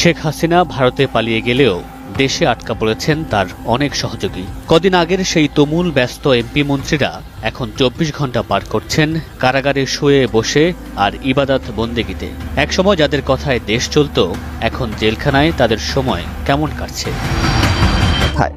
শেখ হাসিনা ভারতে পালিয়ে গেলেও দেশে আটকা পড়েছেন তার অনেক সহযোগী। কদিন আগের সেই তুমুল ব্যস্ত এমপি মন্ত্রীরা এখন ২৪ ঘন্টা পার করছেন কারাগারে শুয়ে বসে আর ইবাদত বন্দেগিতে। একসময় যাদের কথায় দেশ চলত, এখন জেলখানায় তাদের সময় কেমন কাটছে।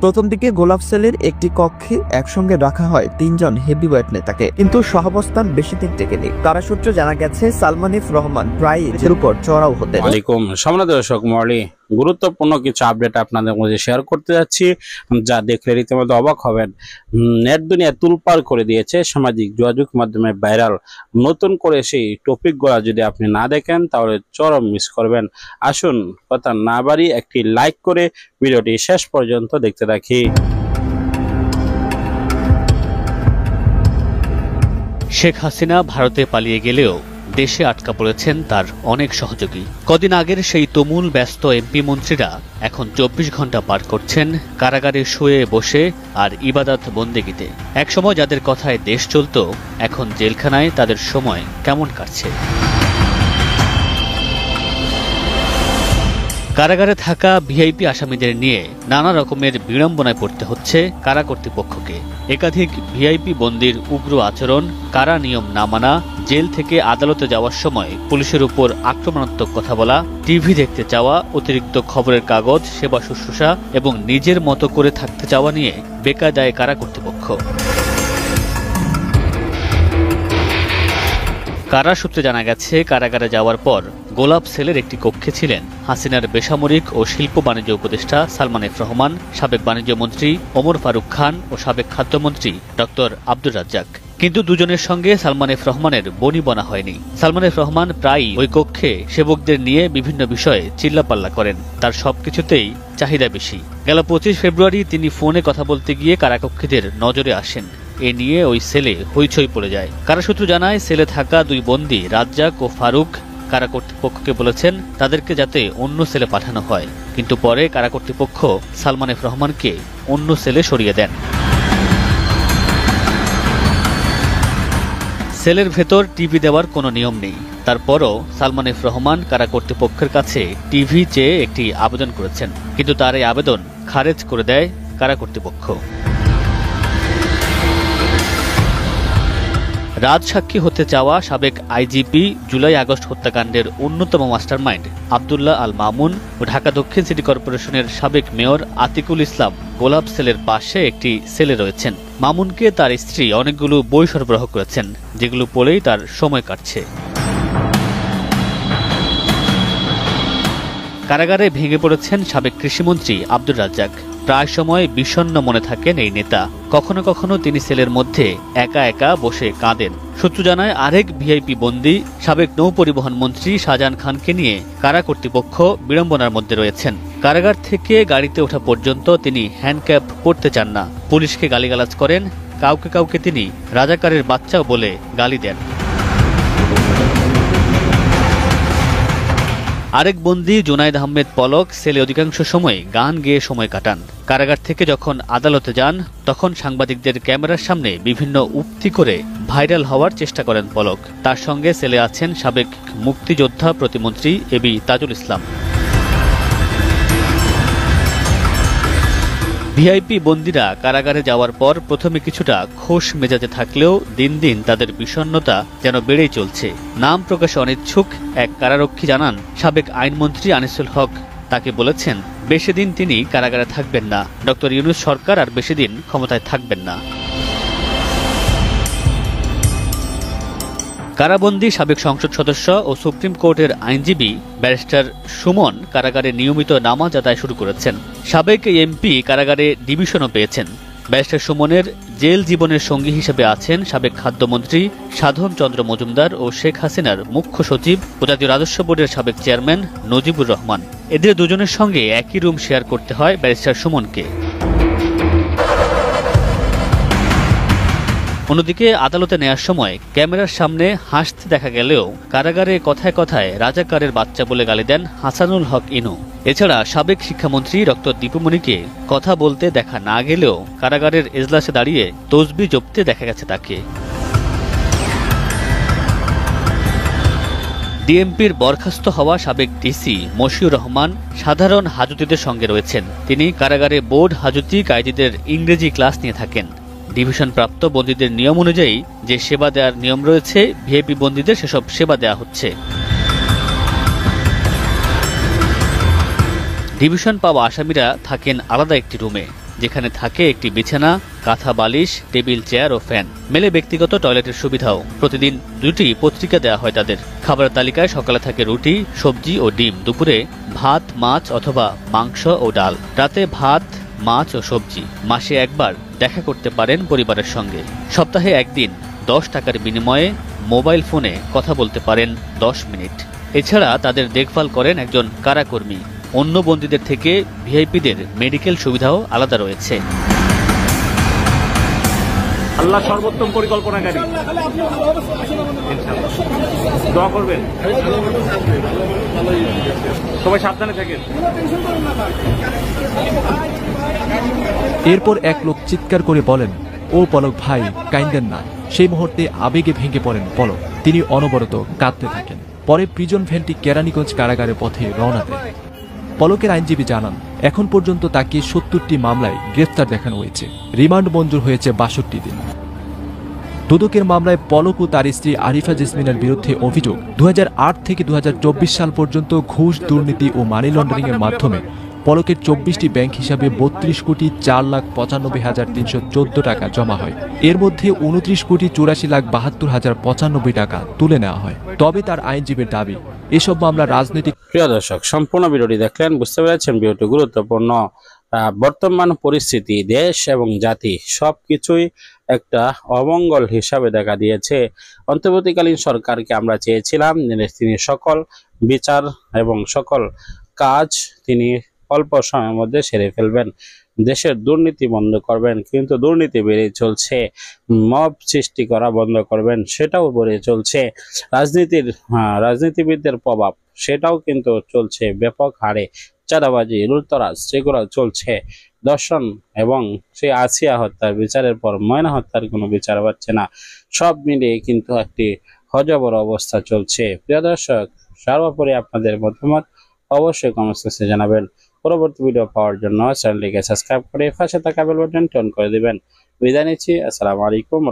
প্রথম দিকে গোলাপ সেলের একটি কক্ষে একসঙ্গে রাখা হয় ৩ জন হেভিওয়েট নেতাকে, কিন্তু সহাবস্থান বেশি দিন টেকেনি। কারা সূত্রে জানা গেছে সালমানিফ রহমান প্রায় এর উপর চড়াও হতেন। ওয়ালাইকুম সম্মানিত দর্শক মণ্ডলী, গুরুত্বপূর্ণ কিছু আপডেট আপনাদের মধ্যে শেয়ার করতে যাচ্ছি, যা দেখলে রীতিমতো অবাক হবেন। নেট দুনিয়া তুলপার করে দিয়েছে, সামাজিক যোগাযোগ মাধ্যমে ভাইরাল। নতুন করে সেই টপিকগুলো যদি আপনি না দেখেন তাহলে চরম মিস করবেন। আসুন কথা না বাড়ি একটি লাইক করে ভিডিওটি শেষ পর্যন্ত দেখতে থাকি। শেখ হাসিনা ভারতে পালিয়ে গেলেও দেশে আটকা পড়েছেন তার অনেক সহযোগী। কদিন আগের সেই তুমুল ব্যস্ত এমপি মন্ত্রীরা এখন ২৪ ঘন্টা পার করছেন কারাগারে শুয়ে বসে আর ইবাদত বন্দেগিতে। একসময় যাদের কথায় দেশ চলত, এখন জেলখানায় তাদের সময় কেমন কাটছে। কারাগারে থাকা ভিআইপি আসামিদের নিয়ে নানা রকমের বিড়ম্বনায় পড়তে হচ্ছে কারা কর্তৃপক্ষকে। একাধিক ভিআইপি বন্দীর উগ্র আচরণ, কারা নিয়ম না মানা, জেল থেকে আদালতে যাওয়ার সময় পুলিশের উপর আক্রমণাত্মক কথা বলা, টিভি দেখতে চাওয়া, অতিরিক্ত খবরের কাগজ, সেবা শুশ্রূষা এবং নিজের মতো করে থাকতে চাওয়া নিয়ে বেকায়দায় কারা কর্তৃপক্ষ। কারা সূত্রে জানা গেছে, কারাগারে যাওয়ার পর গোলাপ সেলের একটি কক্ষে ছিলেন হাসিনার বেসামরিক ও শিল্প বাণিজ্য উপদেষ্টা সালমানিফ রহমান, সাবেক বাণিজ্য মন্ত্রী ওমর ফারুক খান ও সাবেক খাদ্যমন্ত্রী ডক্টর আব্দুর রাজ্জাক। কিন্তু দুজনের সঙ্গে সালমানিফ রহমানের বনিবনা হয়নি। সালমানিফ রহমান প্রায়ই ওই কক্ষে সেবকদের নিয়ে বিভিন্ন বিষয়ে চিল্লাপাল্লা করেন, তার সবকিছুতেই চাহিদা বেশি। গেল ২৫ ফেব্রুয়ারি তিনি ফোনে কথা বলতে গিয়ে কারাকক্ষীদের নজরে আসেন। এ নিয়ে ওই সেলে হইচই পড়ে যায়। কারাসূত্র জানায়, সেলে থাকা ২ বন্দী রাজ্জাক ও ফারুক কারা কর্তৃপক্ষকে বলেছেন তাদেরকে যাতে অন্য সেলে পাঠানো হয়, কিন্তু পরে কারা কর্তৃপক্ষ সালমানিফ রহমানকে অন্য সেলে সরিয়ে দেন। সেলের ভেতর টিভি দেওয়ার কোনো নিয়ম নেই, তারপরও সালমানিফ রহমান কারা কর্তৃপক্ষের কাছে টিভি চেয়ে একটি আবেদন করেছেন, কিন্তু তার এই আবেদন খারেজ করে দেয় কারা কর্তৃপক্ষ। রাজসাক্ষী হতে চাওয়া সাবেক আইজিপি জুলাই আগস্ট হত্যাকাণ্ডের অন্যতম মাস্টারমাইন্ড আব্দুল্লাহ আল মামুন ও ঢাকা দক্ষিণ সিটি কর্পোরেশনের সাবেক মেয়র আতিকুল ইসলাম গোলাপ সেলের পাশে একটি সেলে রয়েছেন। মামুনকে তার স্ত্রী অনেকগুলো বই সরবরাহ করেছেন, যেগুলো পড়েই তার সময় কাটছে। কারাগারে ভেঙে পড়েছেন সাবেক কৃষিমন্ত্রী আব্দুর রাজ্জাক। প্রায় সময় বিষণ্ণ মনে থাকেন এই নেতা। কখনো কখনো তিনি সেলের মধ্যে একা একা বসে কাঁদেন। সূত্র জানায়, আরেক ভিআইপি বন্দী সাবেক নৌ পরিবহন মন্ত্রী শাহজাহান খানকে নিয়ে কারা কর্তৃপক্ষ বিড়ম্বনার মধ্যে রয়েছেন। কারাগার থেকে গাড়িতে ওঠা পর্যন্ত তিনি হ্যান্ডক্যাপ পরতে চান না, পুলিশকে গালিগালাজ করেন, কাউকে কাউকে তিনি রাজাকারের বাচ্চাও বলে গালি দেন। আরেক বন্দী জুনাইদ আহমেদ পলক সেলে অধিকাংশ সময় গান গেয়ে সময় কাটান। কারাগার থেকে যখন আদালতে যান, তখন সাংবাদিকদের ক্যামেরার সামনে বিভিন্ন উক্তি করে ভাইরাল হওয়ার চেষ্টা করেন পলক। তার সঙ্গে সেলে আছেন সাবেক মুক্তিযোদ্ধা প্রতিমন্ত্রী এবি তাজুল ইসলাম। ভিআইপি বন্দীরা কারাগারে যাওয়ার পর প্রথমে কিছুটা খোশ মেজাজে থাকলেও দিন দিন তাদের বিষণ্ণতা যেন বেড়েই চলছে। নাম প্রকাশে অনিচ্ছুক এক কারারক্ষী জানান, সাবেক আইনমন্ত্রী আনিসুল হক তাকে বলেছেন বেশি দিন তিনি কারাগারে থাকবেন না, ডক্টর ইউনূস সরকার আর বেশি দিন ক্ষমতায় থাকবেন না। কারাবন্দী সাবেক সংসদ সদস্য ও সুপ্রিম কোর্টের আইনজীবী ব্যারিস্টার সুমন কারাগারে নিয়মিত নামাজ আদায় শুরু করেছেন। সাবেক এমপি কারাগারে ডিভিশনও পেয়েছেন। ব্যারিস্টার সুমনের জেল জীবনের সঙ্গী হিসেবে আছেন সাবেক খাদ্যমন্ত্রী সাধন চন্দ্র মজুমদার ও শেখ হাসিনার মুখ্য সচিব ও জাতীয় রাজস্ব বোর্ডের সাবেক চেয়ারম্যান নজিবুর রহমান। এদের দুজনের সঙ্গে একই রুম শেয়ার করতে হয় ব্যারিস্টার সুমনকে। অন্যদিকে আদালতে নেয়ার সময় ক্যামেরার সামনে হাসতে দেখা গেলেও কারাগারে কথায় কথায় রাজাকারের বাচ্চা বলে গালি দেন হাসানুল হক ইনু। এছাড়া সাবেক শিক্ষামন্ত্রী ডক্টর দীপুমণিকে কথা বলতে দেখা না গেলেও কারাগারের এজলাসে দাঁড়িয়ে তসবিহ জপতে দেখা গেছে তাকে। ডিএমপির বরখাস্ত হওয়া সাবেক ডিসি মশিউর রহমান সাধারণ হাজতীদের সঙ্গে রয়েছেন। তিনি কারাগারে বোর্ড হাজতি কায়েদীদের ইংরেজি ক্লাস নিয়ে থাকেন। ডিভিশনপ্রাপ্ত বন্দীদের নিয়ম অনুযায়ী যে সেবা দেওয়ার নিয়ম রয়েছে, ভিআইপি বন্দীদের সেসব সেবা দেওয়া হচ্ছে। ডিভিশন পাওয়া আসামিরা থাকেন আলাদা একটি রুমে, যেখানে থাকে একটি বিছানা, কাঁথা, বালিশ, টেবিল, চেয়ার ও ফ্যান। মেলে ব্যক্তিগত টয়লেটের সুবিধাও। প্রতিদিন 2টি পত্রিকা দেওয়া হয় তাদের। খাবারের তালিকায় সকালে থাকে রুটি, সবজি ও ডিম, দুপুরে ভাত, মাছ অথবা মাংস ও ডাল, রাতে ভাত, মাছ ও সবজি। মাসে একবার দেখা করতে পারেন পরিবারের সঙ্গে। সপ্তাহে একদিন 10 টাকার বিনিময়ে মোবাইল ফোনে কথা বলতে পারেন 10 মিনিট। এছাড়া তাদের দেখভাল করেন একজন কারাকর্মী। অন্য বন্দীদের থেকে ভিআইপিদের মেডিকেল সুবিধাও আলাদা রয়েছে। আল্লাহ সর্বোত্তম পরিকল্পনাকারী, দোয়া করবেন, সবাই সাবধানে থাকেন। এরপর এক লোক চিৎকার করে বলেন, ও পলক ভাই, কাইন্দেন না। সেই মুহূর্তে আবেগে ভেঙে পড়েন পলক। তিনি অনবরত কাঁদতে থাকেন। পরে প্রিজন ভ্যানটি কেরানীগঞ্জ কারাগারের পথে রওনা দেয়। পলকের আইনজীবী জানান, এখন পর্যন্ত তাকে 70টি মামলায় গ্রেফতার দেখানো হয়েছে। রিমান্ড মঞ্জুর হয়েছে 62 দিন। দুদকের মামলায় পলক ও তার স্ত্রী আরিফা জেসমিনের বিরুদ্ধে অভিযোগ, 2008 থেকে 2024 সাল পর্যন্ত ঘুষ, দুর্নীতি ও মানি লন্ডারিং এর মাধ্যমে পলকের 24টি ব্যাংক হিসাবে 32,04,72,314 টাকা জমা হয়। এর মধ্যে 29,84,72,095 টাকা তুলে নেওয়া হয়। তবে তার আইনজীবীর দাবি, এসব মামলা রাজনৈতিক। প্রিয় দর্শক, সম্পূর্ণ ভিডিওটি দেখলেন, বুঝতে পেরেছেন ভিডিওটি গুরুত্বপূর্ণ। বর্তমান পরিস্থিতি, দেশ এবং জাতি সবকিছুই একটা অমঙ্গল হিসাবে দেখা দিয়েছে। অন্তর্বর্তীকালীন সরকারকে আমরা চেয়েছিলাম তিনি সকল বিচার এবং সকল কাজ তিনি অল্প সময়ের মধ্যে সেরে ফেলবেন, দেশের দুর্নীতি বন্ধ করবেন, কিন্তু দুর্নীতি বেড়ে চলছে। মব সৃষ্টি করা বন্ধ করবেন, সেটাও বেড়ে চলছে। রাজনীতিবিদদের প্রভাব, সেটাও কিন্তু চলছে ব্যাপক হারে। চাঁদাবাজি, লুটতরাজ, সেগুলো চলছে। দর্শন এবং সেই আসিয়া হত্যার বিচারের পর ময়না হত্যার কোনো বিচার পাচ্ছে না। সব মিলিয়ে কিন্তু একটি হযবর অবস্থা চলছে। প্রিয় দর্শক, সর্বোপরি আপনাদের মতামত অবশ্যই কমেন্ট সেকশনে জানাবেন। পরবর্তী ভিডিও পাওয়ার জন্য চ্যানেলটিকে সাবস্ক্রাইব করে পাশে থাকা বেল বাটনটি অন করে দিবেন। বিদায় নিচ্ছি। আসসালামু আলাইকুম।